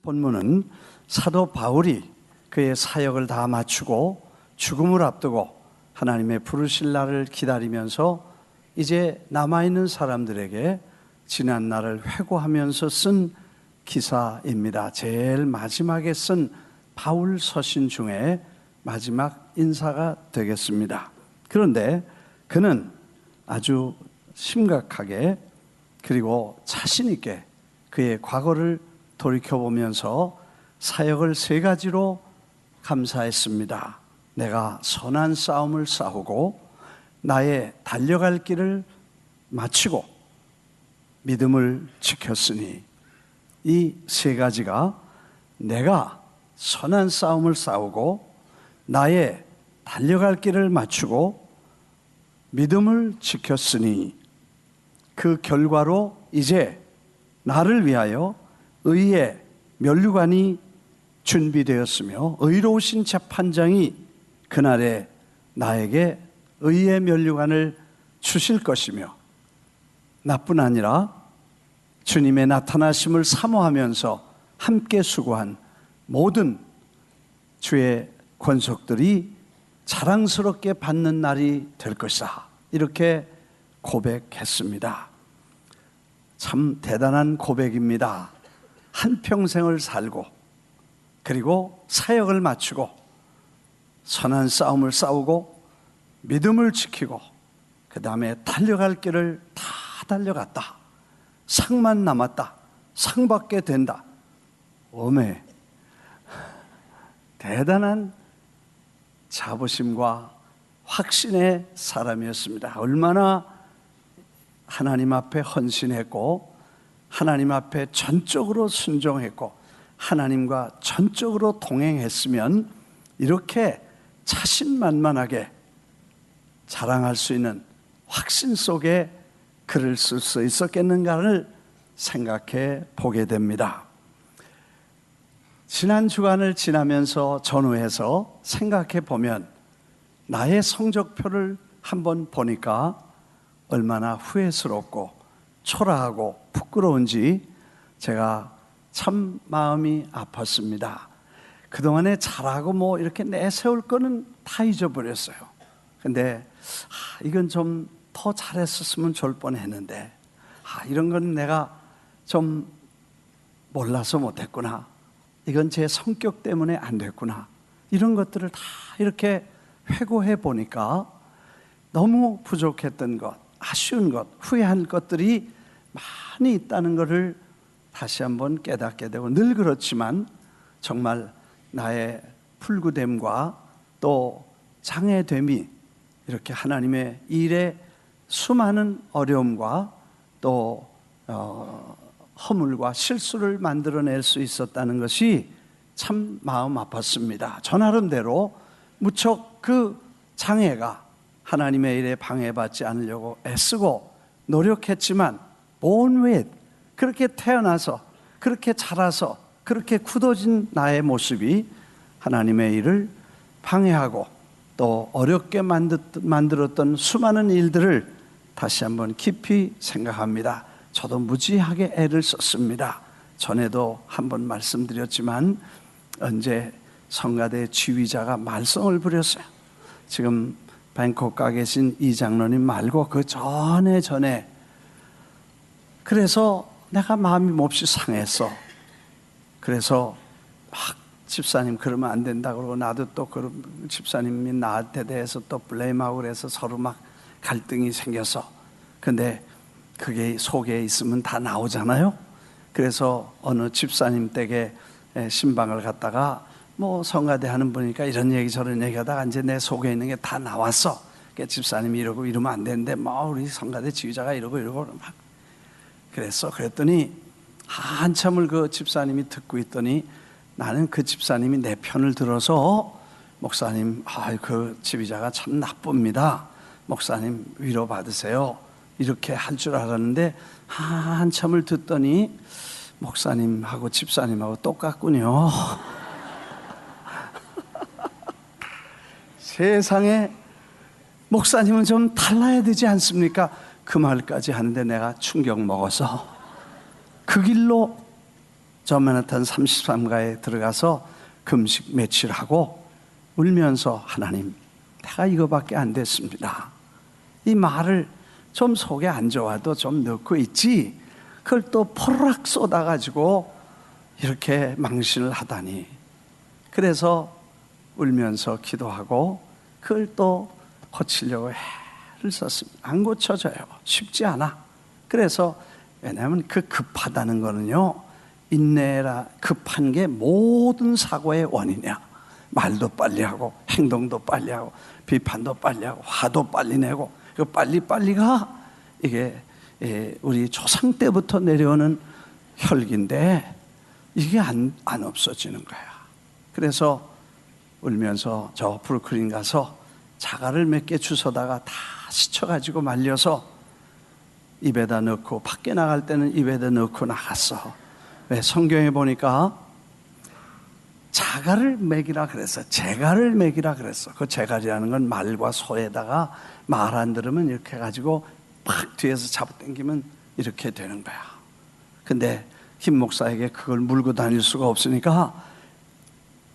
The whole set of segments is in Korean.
본문은 사도 바울이 그의 사역을 다 마치고 죽음을 앞두고 하나님의 부르실 날을 기다리면서 이제 남아있는 사람들에게 지난 날을 회고하면서 쓴 기사입니다. 제일 마지막에 쓴 바울 서신 중에 마지막 인사가 되겠습니다. 그런데 그는 아주 심각하게 그리고 자신 있게 그의 과거를 돌이켜보면서 사역을 세 가지로 감사했습니다. 내가 선한 싸움을 싸우고 나의 달려갈 길을 마치고 믿음을 지켰으니, 이 세 가지가 내가 선한 싸움을 싸우고 나의 달려갈 길을 마치고 믿음을 지켰으니 그 결과로 이제 나를 위하여 의의 면류관이 준비되었으며 의로우신 재판장이 그날에 나에게 의의 면류관을 주실 것이며, 나뿐 아니라 주님의 나타나심을 사모하면서 함께 수고한 모든 주의 권속들이 자랑스럽게 받는 날이 될 것이다, 이렇게 고백했습니다. 참 대단한 고백입니다. 한평생을 살고 그리고 사역을 마치고 선한 싸움을 싸우고 믿음을 지키고 그 다음에 달려갈 길을 다 달려갔다. 상만 남았다. 상 받게 된다. 오메, 대단한 자부심과 확신의 사람이었습니다. 얼마나 하나님 앞에 헌신했고 하나님 앞에 전적으로 순종했고 하나님과 전적으로 동행했으면 이렇게 자신만만하게 자랑할 수 있는 확신 속에 글을 쓸 수 있었겠는가를 생각해 보게 됩니다. 지난 주간을 지나면서 전후해서 생각해 보면 나의 성적표를 한번 보니까 얼마나 후회스럽고 초라하고 부끄러운지 제가 참 마음이 아팠습니다. 그동안에 잘하고 뭐 이렇게 내세울 거는 다 잊어버렸어요. 근데 이건 좀 더 잘했었으면 좋을 뻔했는데 이런 건 내가 좀 몰라서 못했구나, 이건 제 성격 때문에 안 됐구나, 이런 것들을 다 이렇게 회고해 보니까 너무 부족했던 것, 아쉬운 것, 후회한 것들이 많이 있다는 것을 다시 한번 깨닫게 되고, 늘 그렇지만 정말 나의 불구됨과 또 장애됨이 이렇게 하나님의 일에 수많은 어려움과 또 허물과 실수를 만들어낼 수 있었다는 것이 참 마음 아팠습니다. 저 나름대로 무척 그 장애가 하나님의 일에 방해받지 않으려고 애쓰고 노력했지만 본외 그렇게 태어나서 그렇게 자라서 그렇게 굳어진 나의 모습이 하나님의 일을 방해하고 또 어렵게 만들었던 수많은 일들을 다시 한번 깊이 생각합니다. 저도 무지하게 애를 썼습니다. 전에도 한번 말씀드렸지만 언제 성가대 지휘자가 말썽을 부렸어요. 지금 뱅콕 가 계신 이 장로님 말고 그 전에 그래서 내가 마음이 몹시 상했어. 그래서 막 집사님 그러면 안 된다 그러고 나도 또 집사님이 나한테 대해서 또 블레임하고 그래서 서로 막 갈등이 생겨서, 근데 그게 속에 있으면 다 나오잖아요. 그래서 어느 집사님 댁에 신방을 갔다가 뭐 성가대 하는 분이니까 이런 얘기 저런 얘기 하다가 이제 내 속에 있는 게 다 나왔어. 그러니까 집사님이 이러면 안 되는데 뭐 우리 성가대 지휘자가 이러고 막 그랬더니 한참을 그 집사님이 듣고 있더니 나는 그 집사님이 내 편을 들어서 목사님, 그 지휘자가 참 나쁩니다. 목사님 위로 받으세요. 이렇게 할 줄 알았는데 한참을 듣더니 목사님하고 집사님하고 똑같군요. 세상에 목사님은 좀 달라야 되지 않습니까? 그 말까지 하는데 내가 충격 먹어서 그 길로 저 맨하탄 33가에 들어가서 금식 며칠하고 울면서 하나님, 내가 이거밖에 안 됐습니다. 이 말을 좀 속에 안 좋아도 좀 넣고 있지, 그걸 또 포르락 쏟아가지고 이렇게 망신을 하다니. 그래서 울면서 기도하고 그걸 또 고치려고 애를 썼습니다. 안 고쳐져요. 쉽지 않아. 그래서 왜냐하면 그 급하다는 거는요, 인내라, 급한 게 모든 사고의 원인이야. 말도 빨리 하고 행동도 빨리 하고 비판도 빨리 하고 화도 빨리 내고, 그 빨리빨리가 이게 우리 조상 때부터 내려오는 혈기인데 이게 안 없어지는 거야. 그래서 울면서 저 브루클린 가서 자갈을 몇 개 주워다가 다 씻어가지고 말려서 입에다 넣고, 밖에 나갈 때는 입에다 넣고 나갔어. 왜? 성경에 보니까 자갈을 먹이라 그랬어. 제갈을 먹이라 그랬어. 그 제갈이라는 건 말과 소에다가 말 안 들으면 이렇게 해가지고 팍 뒤에서 잡아당기면 이렇게 되는 거야. 근데 김 목사에게 그걸 물고 다닐 수가 없으니까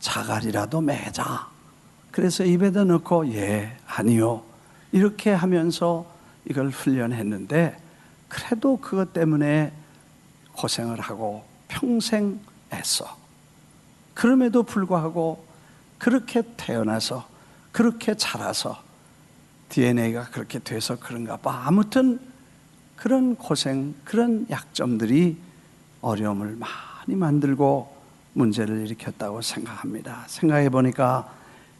자갈이라도 매자. 그래서 입에다 넣고 예, 아니요, 이렇게 하면서 이걸 훈련했는데, 그래도 그것 때문에 고생을 하고 평생 애써. 그럼에도 불구하고 그렇게 태어나서 그렇게 자라서 DNA가 그렇게 돼서 그런가 봐. 아무튼 그런 고생, 그런 약점들이 어려움을 많이 만들고 문제를 일으켰다고 생각합니다. 생각해 보니까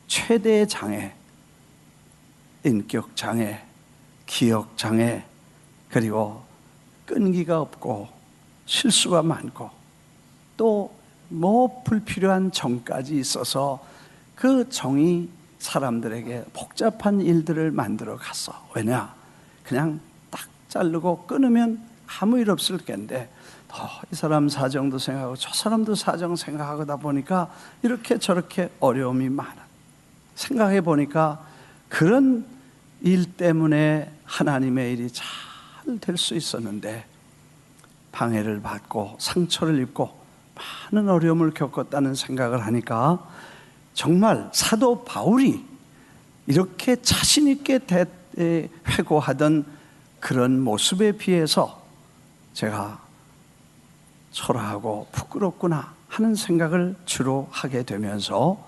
최대의 장애, 인격 장애, 기억 장애, 그리고 끈기가 없고 실수가 많고 또 뭐 불필요한 정까지 있어서 그 정이 사람들에게 복잡한 일들을 만들어 갔어. 왜냐? 그냥 딱 자르고 끊으면 아무 일 없을 텐데 이 사람 사정도 생각하고 저 사람도 사정 생각하다 보니까 이렇게 저렇게 어려움이 많아. 생각해 보니까 그런 일 때문에 하나님의 일이 잘 될 수 있었는데 방해를 받고 상처를 입고 많은 어려움을 겪었다는 생각을 하니까 정말 사도 바울이 이렇게 자신 있게 회고하던 그런 모습에 비해서 제가 초라하고 부끄럽구나 하는 생각을 주로 하게 되면서,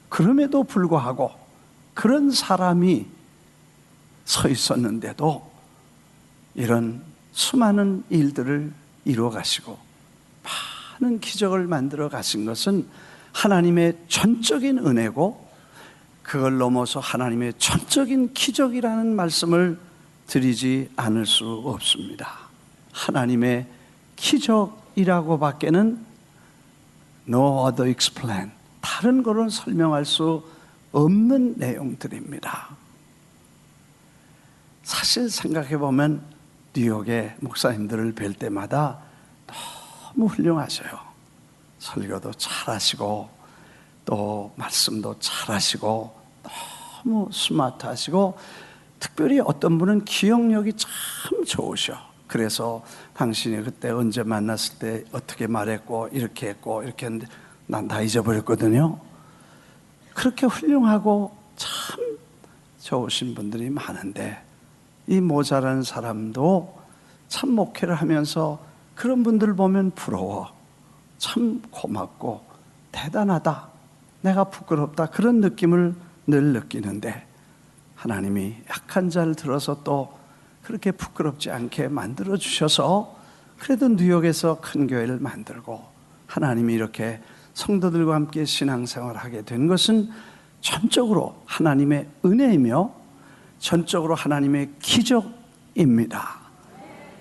그럼에도 불구하고 그런 사람이 서 있었는데도 이런 수많은 일들을 이루어 가시고 많은 기적을 만들어 가신 것은 하나님의 전적인 은혜고, 그걸 넘어서 하나님의 전적인 기적이라는 말씀을 드리지 않을 수 없습니다. 하나님의 기적이라고 밖에는 no other explain, 다른 거로 설명할 수 없는 내용들입니다. 사실 생각해 보면 뉴욕의 목사님들을 뵐 때마다 너무 훌륭하셔요. 설교도 잘하시고 또 말씀도 잘하시고 너무 스마트하시고, 특별히 어떤 분은 기억력이 참 좋으셔. 그래서 당신이 그때 언제 만났을 때 어떻게 말했고 이렇게 했고 이렇게 했는데 난 다 잊어버렸거든요. 그렇게 훌륭하고 참 좋으신 분들이 많은데, 이 모자라는 사람도 참 목회를 하면서 그런 분들 보면 부러워. 참 고맙고 대단하다, 내가 부끄럽다, 그런 느낌을 늘 느끼는데, 하나님이 약한 자를 들어서 또 그렇게 부끄럽지 않게 만들어 주셔서 그래도 뉴욕에서 큰 교회를 만들고 하나님이 이렇게 성도들과 함께 신앙생활을 하게 된 것은 전적으로 하나님의 은혜이며 전적으로 하나님의 기적입니다.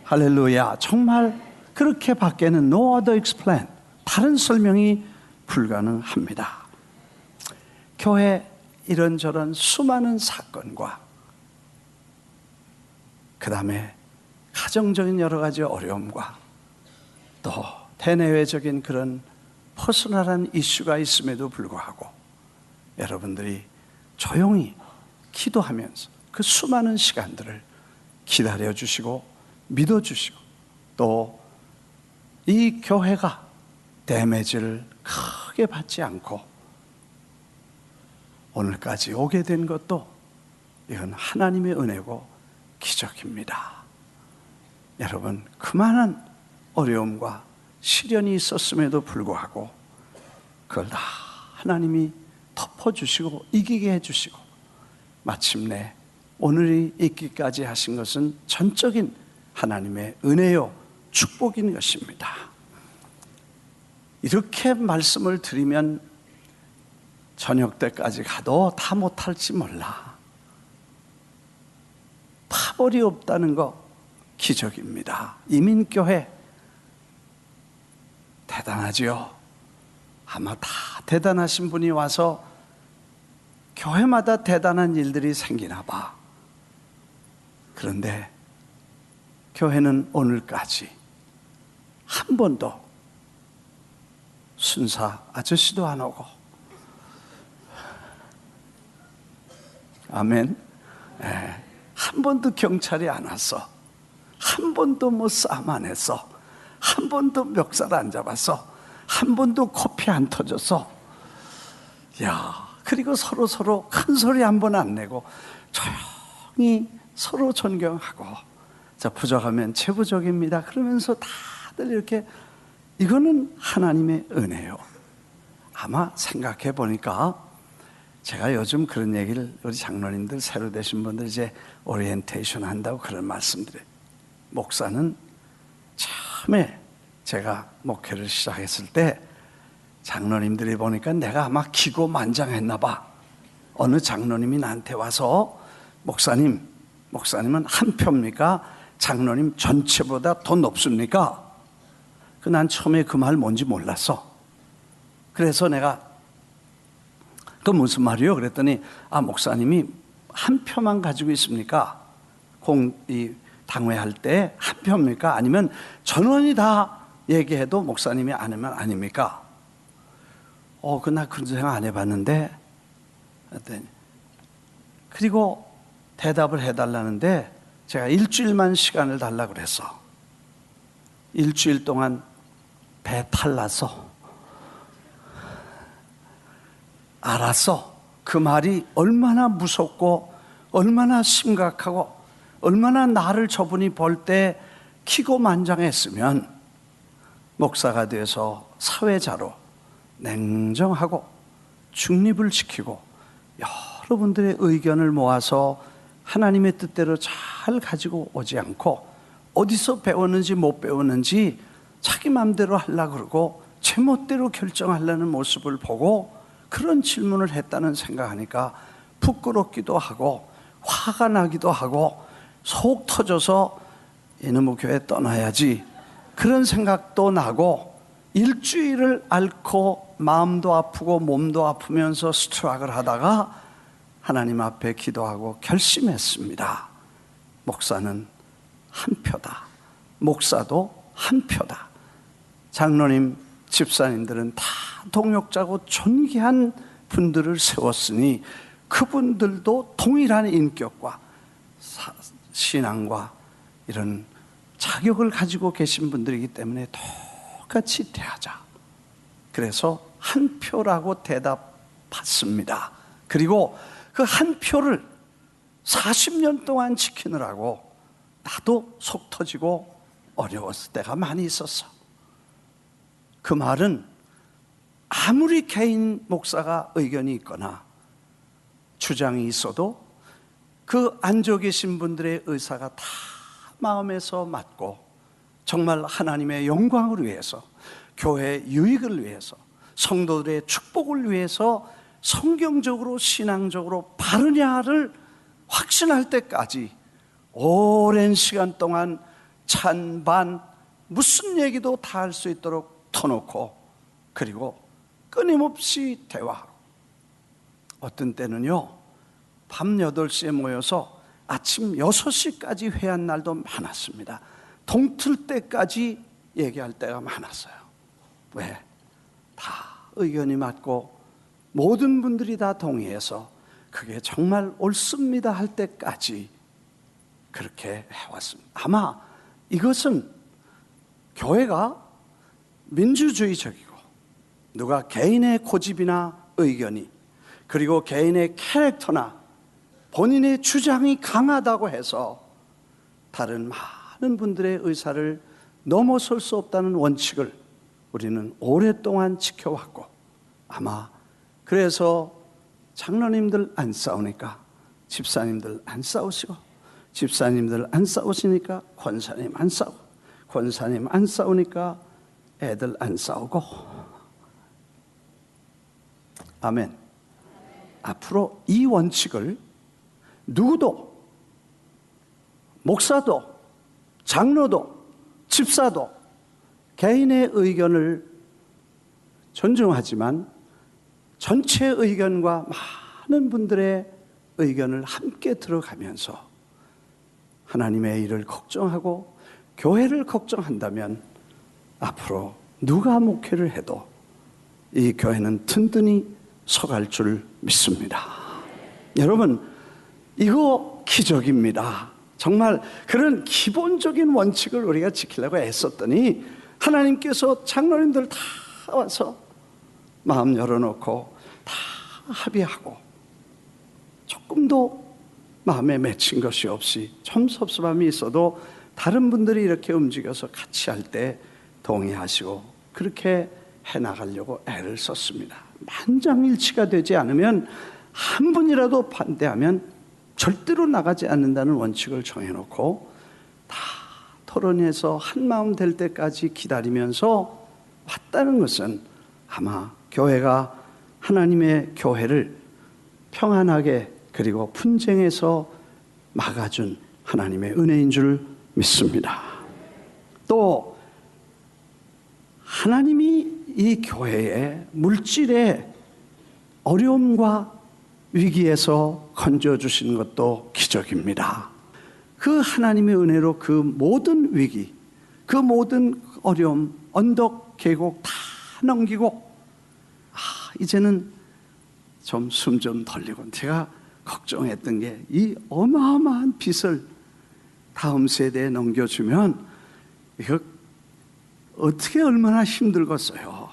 할렐루야. 정말 그렇게 밖에는 no other explain, 다른 설명이 불가능합니다. 교회 이런저런 수많은 사건과 그 다음에 가정적인 여러 가지 어려움과 또 대내외적인 그런 퍼스널한 이슈가 있음에도 불구하고 여러분들이 조용히 기도하면서 그 수많은 시간들을 기다려주시고 믿어주시고, 또 이 교회가 데미지를 크게 받지 않고 오늘까지 오게 된 것도 이건 하나님의 은혜고 기적입니다. 여러분, 그만한 어려움과 시련이 있었음에도 불구하고 그걸 다 하나님이 덮어주시고 이기게 해주시고 마침내 오늘이 있기까지 하신 것은 전적인 하나님의 은혜요 축복인 것입니다. 이렇게 말씀을 드리면 저녁 때까지 가도 다 못할지 몰라. 파벌이 없다는 거 기적입니다. 이민교회 대단하지요. 아마 다 대단하신 분이 와서 교회마다 대단한 일들이 생기나 봐. 그런데 교회는 오늘까지 한 번도 순사 아저씨도 안 오고, 아멘. 네. 한 번도 경찰이 안 왔어. 한 번도 뭐 싸움 안 했어. 한 번도 멱살 안 잡았어. 한 번도 코피 안 터졌어. 야, 그리고 서로 큰 소리 한 번 안 내고 조용히 서로 존경하고, 자, 부족하면 최부족입니다 그러면서 다들 이렇게, 이거는 하나님의 은혜요. 아마 생각해 보니까 제가 요즘 그런 얘기를, 우리 장로님들 새로 되신 분들 이제 오리엔테이션 한다고 그런 말씀드려요. 목사는 처음에 제가 목회를 시작했을 때 장로님들이 보니까 내가 아마 기고만장했나 봐. 어느 장로님이 나한테 와서 목사님은 한 표입니까? 장로님 전체보다 더 높습니까? 난 처음에 그 말 뭔지 몰랐어. 그래서 내가 그 무슨 말이요? 그랬더니 목사님이 한 표만 가지고 있습니까? 당회할 때 한 표입니까? 아니면 전원이 다 얘기해도 목사님이 안 하면 아닙니까? 나 그런 생각 안 해봤는데. 그리고 대답을 해달라는데 제가 일주일만 시간을 달라고 그랬어. 일주일 동안 배탈 났어. 알았어. 그 말이 얼마나 무섭고 얼마나 심각하고 얼마나 나를 저분이 볼 때 기고만장했으면 목사가 돼서 사회자로 냉정하고 중립을 지키고 여러분들의 의견을 모아서 하나님의 뜻대로 잘 가지고 오지 않고 어디서 배웠는지 못 배웠는지 자기 마음대로 하려고 그러고 제멋대로 결정하려는 모습을 보고 그런 질문을 했다는 생각하니까 부끄럽기도 하고 화가 나기도 하고 속 터져서 이놈의 교회 떠나야지 그런 생각도 나고, 일주일을 앓고 마음도 아프고 몸도 아프면서 스트럭을 하다가 하나님 앞에 기도하고 결심했습니다. 목사는 한 표다. 목사도 한 표다. 장로님, 집사님들은 다 동역자고 존귀한 분들을 세웠으니 그분들도 동일한 인격과 신앙과 이런 자격을 가지고 계신 분들이기 때문에 똑같이 대하자. 그래서 한 표라고 대답받습니다. 그리고 그 한 표를 40년 동안 지키느라고 나도 속 터지고 어려웠을 때가 많이 있었어. 그 말은 아무리 개인 목사가 의견이 있거나 주장이 있어도 그 앉아 계신 분들의 의사가 다 마음에서 맞고 정말 하나님의 영광을 위해서, 교회의 유익을 위해서, 성도들의 축복을 위해서 성경적으로 신앙적으로 바르냐를 확신할 때까지 오랜 시간 동안 찬반 무슨 얘기도 다 할 수 있도록 터놓고, 그리고 끊임없이 대화하고, 어떤 때는요 밤 8시에 모여서 아침 6시까지 회한 날도 많았습니다. 동틀 때까지 얘기할 때가 많았어요. 왜? 다 의견이 맞고 모든 분들이 다 동의해서 그게 정말 옳습니다 할 때까지 그렇게 해왔습니다. 아마 이것은 교회가 민주주의적이고 누가 개인의 고집이나 의견이, 그리고 개인의 캐릭터나 본인의 주장이 강하다고 해서 다른 많은 분들의 의사를 넘어설 수 없다는 원칙을 우리는 오랫동안 지켜왔고, 아마 그래서 장로님들 안 싸우니까 집사님들 안 싸우시고, 집사님들 안 싸우시니까 권사님 안 싸우고, 권사님 안 싸우니까 애들 안 싸우고. 아멘. 앞으로 이 원칙을 누구도, 목사도, 장로도, 집사도 개인의 의견을 존중하지만 전체 의견과 많은 분들의 의견을 함께 들어가면서 하나님의 일을 걱정하고 교회를 걱정한다면 앞으로 누가 목회를 해도 이 교회는 든든히 서갈 줄 믿습니다. 여러분, 이거 기적입니다. 정말 그런 기본적인 원칙을 우리가 지키려고 애썼더니 하나님께서 장로님들 다 와서 마음 열어놓고 다 합의하고, 조금도 마음에 맺힌 것이 없이 좀 섭섭함이 있어도 다른 분들이 이렇게 움직여서 같이 할 때 동의하시고 그렇게 해나가려고 애를 썼습니다. 만장일치가 되지 않으면, 한 분이라도 반대하면 절대로 나가지 않는다는 원칙을 정해놓고 다 토론해서 한마음 될 때까지 기다리면서 왔다는 것은 아마 교회가 하나님의 교회를 평안하게 그리고 분쟁에서 막아준 하나님의 은혜인 줄 믿습니다. 또 하나님이 이 교회의 물질의 어려움과 위기에서 건져주신 것도 기적입니다. 그 하나님의 은혜로 그 모든 위기, 그 모든 어려움, 언덕, 계곡 다 넘기고, 이제는 좀 숨 좀 돌리고, 제가 걱정했던 게 이 어마어마한 빚을 다음 세대에 넘겨주면 이거 어떻게 얼마나 힘들겠어요.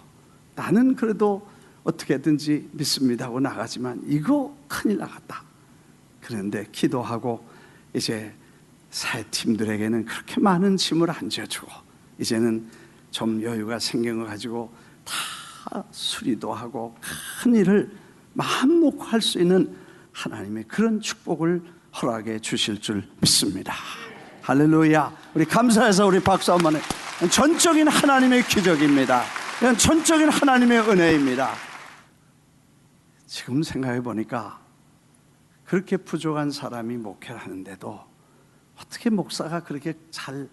나는 그래도 어떻게든지 믿습니다 하고 나가지만 이거 큰일 나갔다. 그런데 기도하고 이제 새 팀들에게는 그렇게 많은 짐을 안 져주고 이제는 좀 여유가 생긴 거 가지고 다 수리도 하고 큰 일을 마음 놓고 할 수 있는 하나님의 그런 축복을 허락해 주실 줄 믿습니다. 할렐루야. 우리 감사해서 우리 박수 한번 해. 전적인 하나님의 기적입니다. 이건 전적인 하나님의 은혜입니다. 지금 생각해 보니까 그렇게 부족한 사람이 목회를 하는데도 어떻게 목사가 그렇게 잘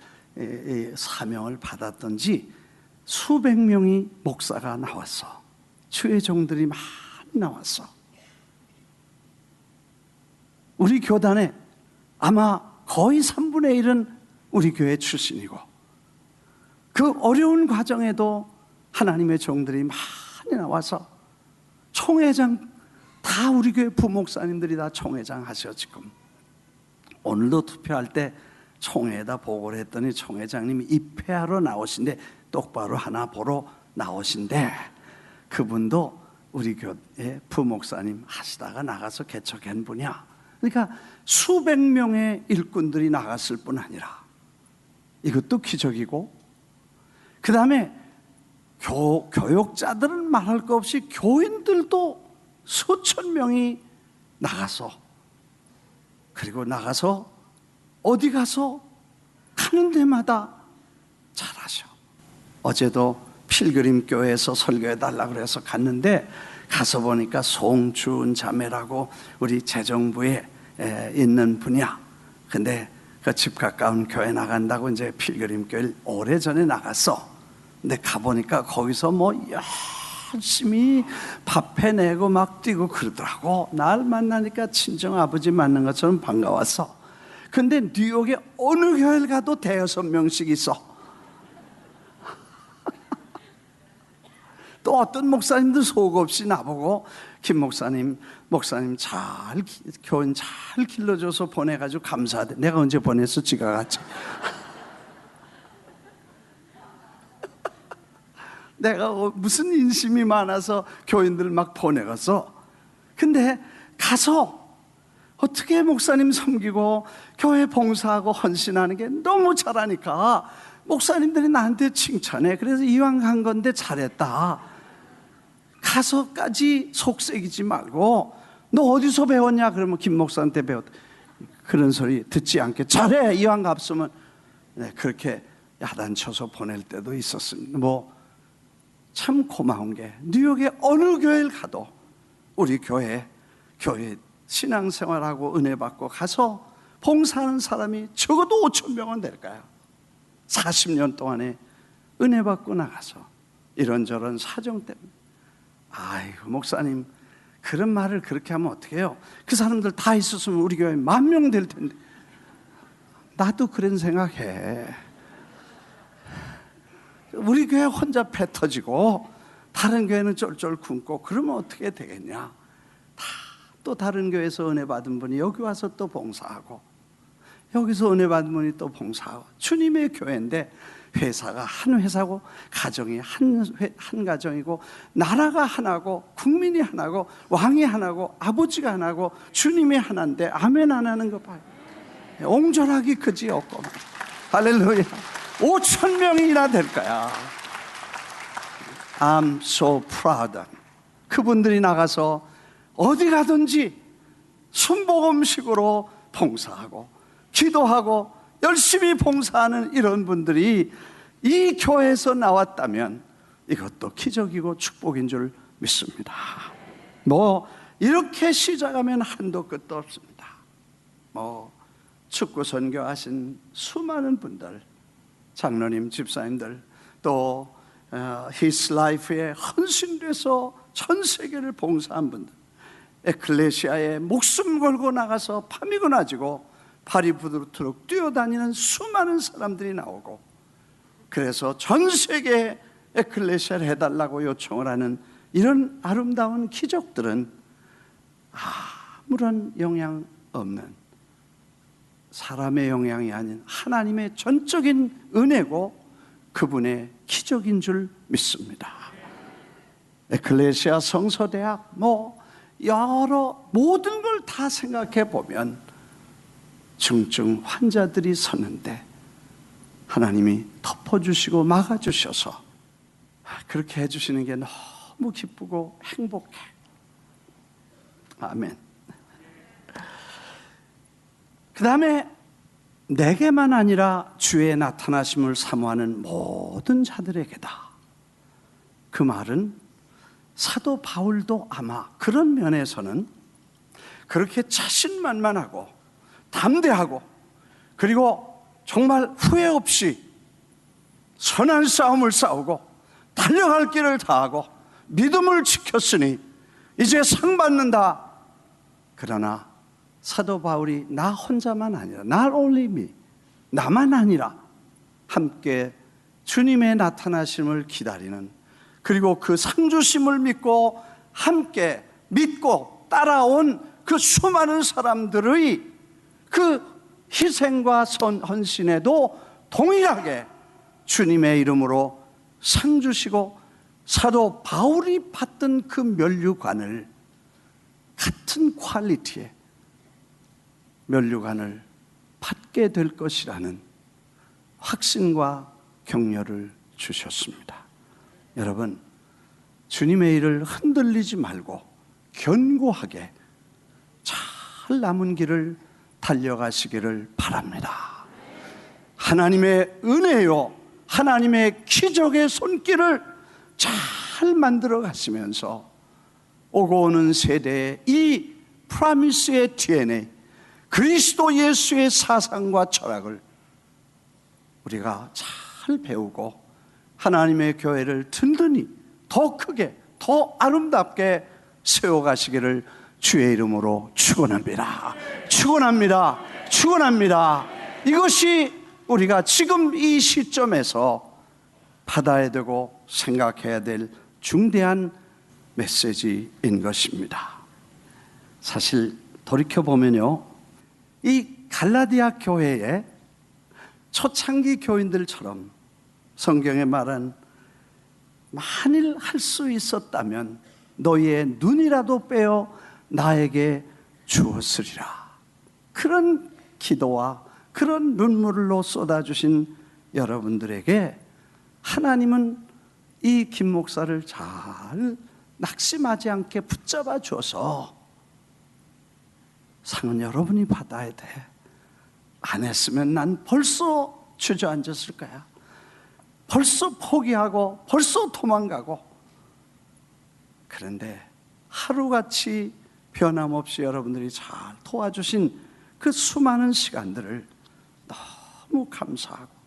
사명을 받았던지 수백 명이 목사가 나왔어. 주의 종들이 많이 나왔어. 우리 교단에 아마 거의 3분의 1은 우리 교회 출신이고, 그 어려운 과정에도 하나님의 종들이 많이 나와서 총회장, 다 우리 교회 부목사님들이 다 총회장 하셔. 지금 오늘도 투표할 때 총회에다 보고를 했더니 총회장님이 입회하러 나오신데, 똑바로 하나 보러 나오신데, 그분도 우리 교회 부목사님 하시다가 나가서 개척한 분이야. 그러니까 수백 명의 일꾼들이 나갔을 뿐 아니라 이것도 기적이고, 그 다음에 교육자들은 말할 것 없이 교인들도 수천 명이 나가서, 그리고 나가서 어디 가서 가는 데마다 잘하셔. 어제도 필그림 교회에서 설교해 달라고 그래서 갔는데, 가서 보니까 송주은 자매라고 우리 재정부에 있는 분이야. 근데 그 집 가까운 교회 나간다고 이제 필그림 교회를 오래전에 나갔어. 근데 가보니까 거기서 뭐 열심히 밥 해내고 막 뛰고 그러더라고. 날 만나니까 친정 아버지 만난 것처럼 반가웠어. 근데 뉴욕에 어느 교회를 가도 대여섯 명씩 있어. 또 어떤 목사님들 속 없이 나보고 김 목사님 잘 교인 잘 길러줘서 보내가지고 감사하대. 내가 언제 보냈어? 지가 같이. 내가 무슨 인심이 많아서 교인들 막 보내갔어. 근데 가서 어떻게 목사님 섬기고 교회 봉사하고 헌신하는 게 너무 잘하니까 목사님들이 나한테 칭찬해. 그래서 이왕 간 건데 잘했다. 가서까지 속색이지 말고 너 어디서 배웠냐? 그러면 김 목사한테 배웠다. 그런 소리 듣지 않게 잘해. 이왕 갔으면. 네, 그렇게 야단쳐서 보낼 때도 있었습니다. 참 고마운 게 뉴욕의 어느 교회를 가도 우리 교회 신앙생활하고 은혜 받고 가서 봉사하는 사람이 적어도 5,000명은 될까요? 40년 동안에 은혜 받고 나가서 이런저런 사정 때문에. 아이고 목사님 그런 말을 그렇게 하면 어떡해요? 그 사람들 다 있었으면 우리 교회 10,000명 될 텐데. 나도 그런 생각해. 우리 교회 혼자 배 터지고 다른 교회는 쫄쫄 굶고 그러면 어떻게 되겠냐? 또 다른 교회에서 은혜 받은 분이 여기 와서 또 봉사하고 여기서 은혜 받은 분이 또 봉사하고. 주님의 교회인데 회사가 한 회사고 가정이 한 가정이고 나라가 하나고 국민이 하나고 왕이 하나고 아버지가 하나고 주님이 하나인데 아멘 안 하는 거 봐요. 옹졸하기 그지 없고. 할렐루야. 5,000명이나 될 거야. I'm so proud. 그분들이 나가서 어디 가든지 순복음식으로 봉사하고 기도하고 열심히 봉사하는 이런 분들이 이 교회에서 나왔다면 이것도 기적이고 축복인 줄 믿습니다. 이렇게 시작하면 한도 끝도 없습니다. 축구 선교하신 수많은 분들, 장로님, 집사님들, 또 His Life에 헌신돼서 전 세계를 봉사한 분들, 에클레시아에 목숨 걸고 나가서 밤이고 낮이고 발이 부드럽도록 뛰어다니는 수많은 사람들이 나오고, 그래서 전 세계에 에클레시아를 해달라고 요청을 하는 이런 아름다운 기적들은 아무런 영향 없는 사람의 영향이 아닌 하나님의 전적인 은혜고 그분의 기적인 줄 믿습니다. 에클레시아 성서대학 여러 모든 걸 다 생각해 보면 중증 환자들이 섰는데 하나님이 덮어주시고 막아주셔서 그렇게 해주시는 게 너무 기쁘고 행복해. 아멘. 그 다음에 내게만 아니라 주의 나타나심을 사모하는 모든 자들에게다. 그 말은 사도 바울도 아마 그런 면에서는 그렇게 자신만만하고 담대하고 그리고 정말 후회 없이 선한 싸움을 싸우고 달려갈 길을 다하고 믿음을 지켰으니 이제 상 받는다. 그러나 사도 바울이 나 혼자만 아니라 not only me, 나만 아니라 함께 주님의 나타나심을 기다리는, 그리고 그 상주심을 믿고 함께 믿고 따라온 그 수많은 사람들의 그 희생과 헌신에도 동일하게 주님의 이름으로 상 주시고 사도 바울이 받던 그 면류관을 같은 퀄리티의 면류관을 받게 될 것이라는 확신과 격려를 주셨습니다. 여러분, 주님의 일을 흔들리지 말고 견고하게 잘 남은 길을 달려가시기를 바랍니다. 하나님의 은혜요, 하나님의 기적의 손길을 잘 만들어 가시면서 오고 오는 세대의 이 프라미스의 DNA, 그리스도 예수의 사상과 철학을 우리가 잘 배우고 하나님의 교회를 든든히 더 크게 더 아름답게 세워가시기를 주의 이름으로 축원합니다. 축원합니다. 축원합니다. 이것이 우리가 지금 이 시점에서 받아야 되고 생각해야 될 중대한 메시지인 것입니다. 사실 돌이켜보면요, 이 갈라디아 교회의 초창기 교인들처럼 성경에 말한 만일 할 수 있었다면 너희의 눈이라도 빼어 나에게 주었으리라. 그런 기도와 그런 눈물로 쏟아주신 여러분들에게 하나님은 이 김 목사를 잘 낙심하지 않게 붙잡아 줘서 상은 여러분이 받아야 돼. 안 했으면 난 벌써 주저앉았을 거야. 벌써 포기하고 벌써 도망가고. 그런데 하루같이 변함없이 여러분들이 잘 도와주신 그 수많은 시간들을 너무 감사하고,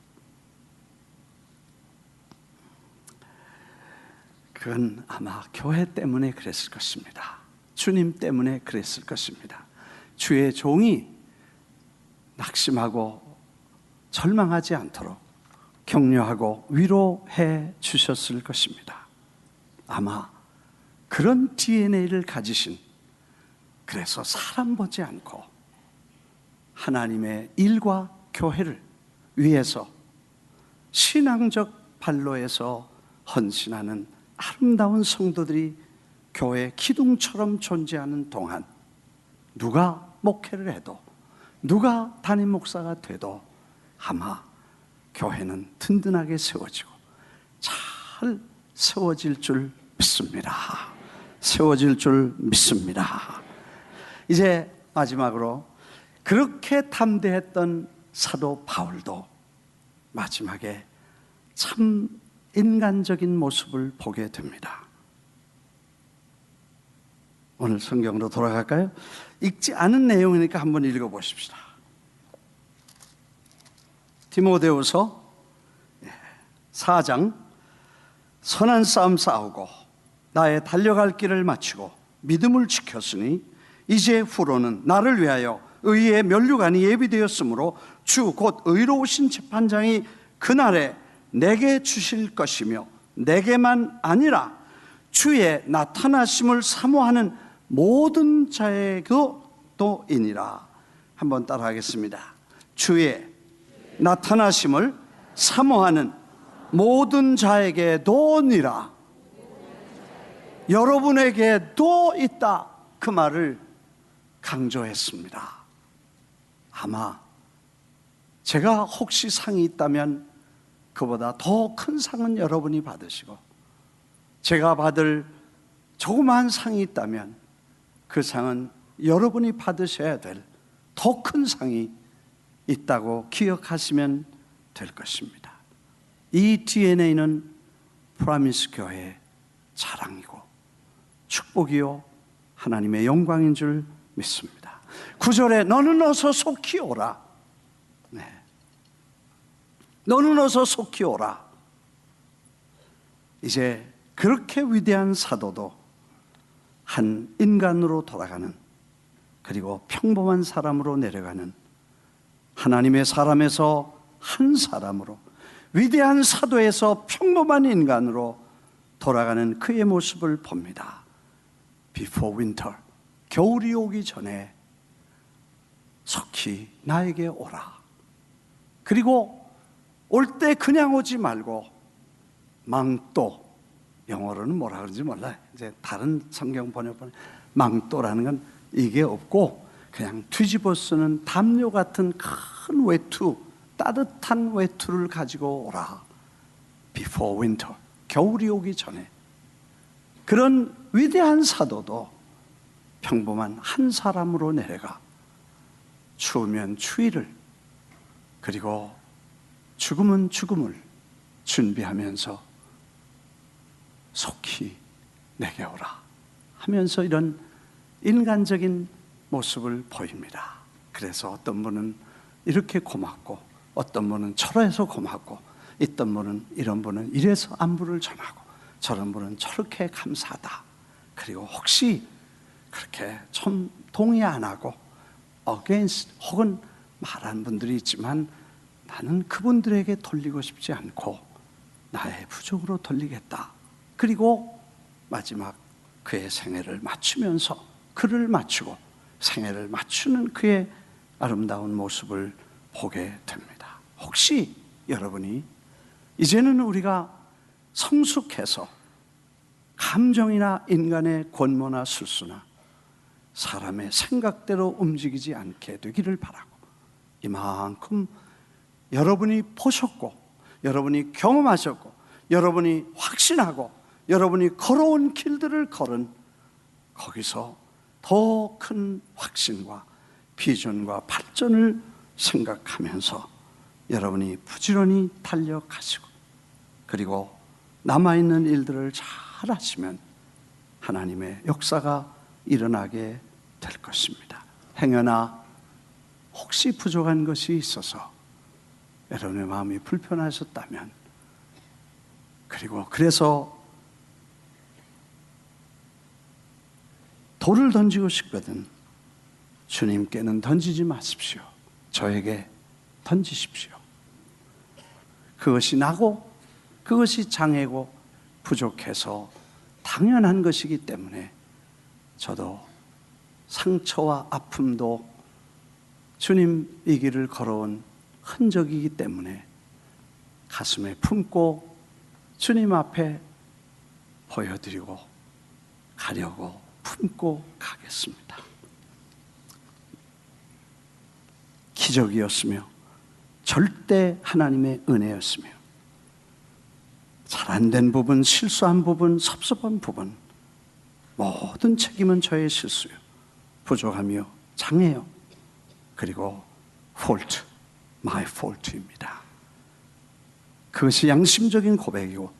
그건 아마 교회 때문에 그랬을 것입니다. 주님 때문에 그랬을 것입니다. 주의 종이 낙심하고 절망하지 않도록 격려하고 위로해 주셨을 것입니다. 아마 그런 DNA를 가지신, 그래서 사람 보지 않고 하나님의 일과 교회를 위해서 신앙적 발로에서 헌신하는 아름다운 성도들이 교회 기둥처럼 존재하는 동안 누가 목회를 해도, 누가 담임 목사가 돼도 아마 교회는 든든하게 세워지고 잘 세워질 줄 믿습니다. 세워질 줄 믿습니다. 이제 마지막으로 그렇게 담대했던 사도 바울도 마지막에 참 인간적인 모습을 보게 됩니다. 오늘 성경으로 돌아갈까요? 읽지 않은 내용이니까 한번 읽어보십시다. 디모데후서 4장, 선한 싸움 싸우고 나의 달려갈 길을 마치고 믿음을 지켰으니 이제 후로는 나를 위하여 의의 면류관이 예비되었으므로 주 곧 의로우신 재판장이 그날에 내게 주실 것이며 내게만 아니라 주의 나타나심을 사모하는 모든 자에게도 이니라. 한번 따라하겠습니다. 주의 나타나심을 사모하는 모든 자에게도니라. 여러분에게도 있다, 그 말을 강조했습니다. 아마 제가 혹시 상이 있다면 그보다 더 큰 상은 여러분이 받으시고, 제가 받을 조그마한 상이 있다면 그 상은 여러분이 받으셔야 될 더 큰 상이 있다고 기억하시면 될 것입니다. 이 DNA는 프라미스 교회의 자랑이고 축복이요 하나님의 영광인 줄 믿습니다. 9절에 너는 어서 속히 오라. 네. 너는 어서 속히 오라. 이제 그렇게 위대한 사도도 한 인간으로 돌아가는, 그리고 평범한 사람으로 내려가는, 하나님의 사람에서 한 사람으로, 위대한 사도에서 평범한 인간으로 돌아가는 그의 모습을 봅니다. Before winter, 겨울이 오기 전에 속히 나에게 오라. 그리고 올 때 그냥 오지 말고 망토, 영어로는 뭐라 그러는지 몰라요. 이제 다른 성경 번역본에 망토라는 건 이게 없고 그냥 뒤집어 쓰는 담요 같은 큰 외투, 따뜻한 외투를 가지고 오라. Before winter, 겨울이 오기 전에. 그런 위대한 사도도 평범한 한 사람으로 내려가 추우면 추위를, 그리고 죽으면 죽음을 준비하면서 속히 내게 오라 하면서 이런 인간적인 모습을 보입니다. 그래서 어떤 분은 이렇게 고맙고, 어떤 분은 저래서 고맙고, 어떤 분은 이런 분은 이래서 안부를 전하고, 저런 분은 저렇게 감사하다. 그리고 혹시 그렇게 좀 동의 안 하고 against 혹은 말한 분들이 있지만 나는 그분들에게 돌리고 싶지 않고 나의 부족으로 돌리겠다. 그리고 마지막 그의 생애를 맞추면서 그를 맞추고 생애를 맞추는 그의 아름다운 모습을 보게 됩니다. 혹시 여러분이 이제는 우리가 성숙해서 감정이나 인간의 권모나 술수나 사람의 생각대로 움직이지 않게 되기를 바라고, 이만큼 여러분이 보셨고 여러분이 경험하셨고 여러분이 확신하고 여러분이 걸어온 길들을 걸은 거기서 더 큰 확신과 비전과 발전을 생각하면서 여러분이 부지런히 달려가시고, 그리고 남아있는 일들을 잘 하시면 하나님의 역사가 일어나게 될 것입니다. 행여나 혹시 부족한 것이 있어서 여러분의 마음이 불편하셨다면, 그리고 그래서 돌을 던지고 싶거든 주님께는 던지지 마십시오. 저에게 던지십시오. 그것이 나고 그것이 장애고 부족해서 당연한 것이기 때문에 저도 상처와 아픔도 주님 이 길을 걸어온 흔적이기 때문에 가슴에 품고 주님 앞에 보여드리고 가려고 품고 가겠습니다. 기적이었으며 절대 하나님의 은혜였으며, 잘 안 된 부분, 실수한 부분, 섭섭한 부분, 모든 책임은 저의 실수요, 부족하며 장애요, 그리고 fault, my fault입니다. 그것이 양심적인 고백이고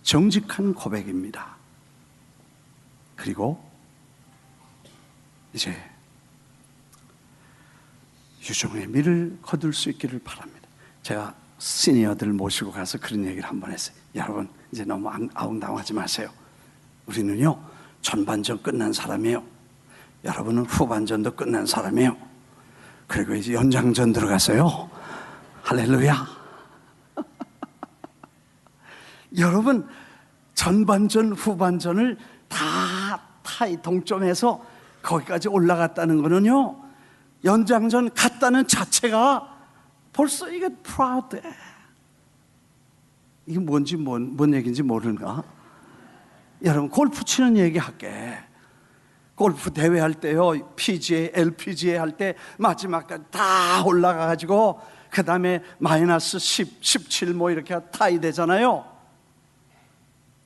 정직한 고백입니다. 그리고 이제 유종의 미를 거둘 수 있기를 바랍니다. 제가 시니어들 모시고 가서 그런 얘기를 한번 했어요. 여러분, 이제 너무 아웅다웅하지 마세요. 우리는요, 전반전 끝난 사람이에요. 여러분은 후반전도 끝난 사람이에요. 그리고 이제 연장전 들어갔어요. 할렐루야. 여러분, 전반전 후반전을 다 타이 동점해서 거기까지 올라갔다는 거는요, 연장전 갔다는 자체가 벌써 이게 프라우드해. 이게 뭔지 뭔 얘기인지 모르는가? 여러분, 골프 치는 얘기 할게. 골프 대회 할 때요, PGA, LPGA 할 때 마지막까지 다 올라가가지고 그 다음에 마이너스 10, 17 뭐 이렇게 타이 되잖아요.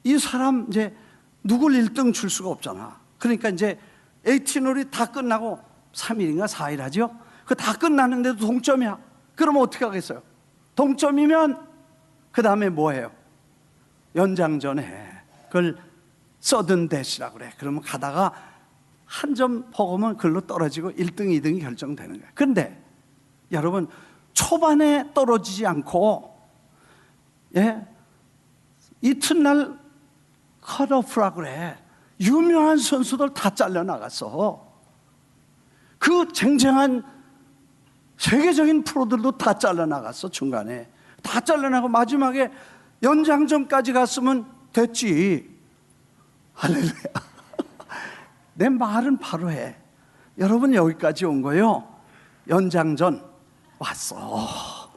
이 사람 이제 누굴 1등 줄 수가 없잖아. 그러니까 이제 18홀이 다 끝나고 3일인가 4일 하죠? 그 다 끝났는데도 동점이야. 그러면 어떻게 하겠어요? 동점이면 그 다음에 뭐 해요? 연장전에 그걸 서든 대시라고 그래. 그러면 가다가 한 점 퍼보면 그걸로 떨어지고 1등, 2등이 결정되는 거예요. 그런데 여러분, 초반에 떨어지지 않고, 예, 이튿날 컷오프라고 그래. 유명한 선수들 다 잘려나갔어. 그 쟁쟁한 세계적인 프로들도 다 잘려나갔어. 중간에 다 잘려나가고 마지막에 연장전까지 갔으면 됐지. 할렐루야. 내 말은 바로 해. 여러분, 여기까지 온 거요, 연장전 왔어.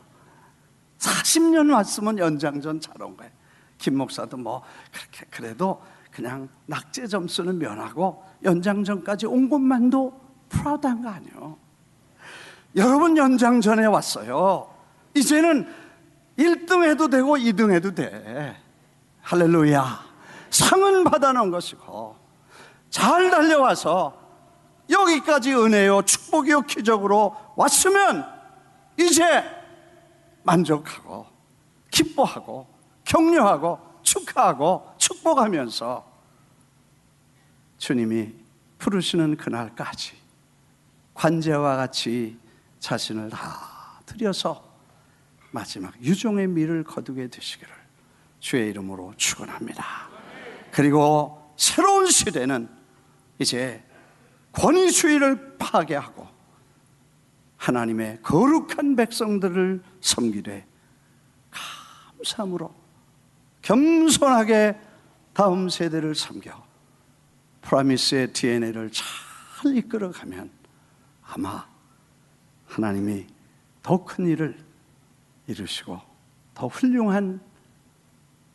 40년 왔으면 연장전 잘 온 거예요. 김 목사도 뭐 그렇게 그래도 그냥 낙제 점수는 면하고 연장전까지 온 것만도 프라우드한 거 아니에요. 여러분, 연장전에 왔어요. 이제는 1등 해도 되고 2등 해도 돼. 할렐루야. 상은 받아놓은 것이고, 잘 달려와서 여기까지 은혜요, 축복이요, 기적으로 왔으면 이제 만족하고 기뻐하고 격려하고 축하하고 축복하면서 주님이 부르시는 그날까지 관제와 같이 자신을 다 드려서 마지막 유종의 미를 거두게 되시기를 주의 이름으로 축원합니다. 그리고 새로운 시대는 이제 권위주의를 파괴하고 하나님의 거룩한 백성들을 섬기되 감사함으로 겸손하게 다음 세대를 섬겨 프라미스의 DNA를 잘 이끌어가면 아마 하나님이 더 큰 일을 이루시고 더 훌륭한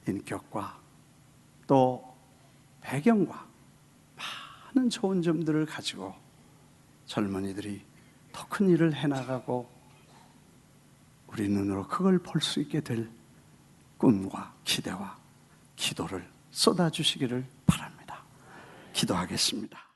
인격과 또 배경과 많은 좋은 점들을 가지고 젊은이들이 더 큰 일을 해나가고 우리 눈으로 그걸 볼 수 있게 될 꿈과 기대와 기도를 쏟아주시기를 바랍니다. 기도하겠습니다.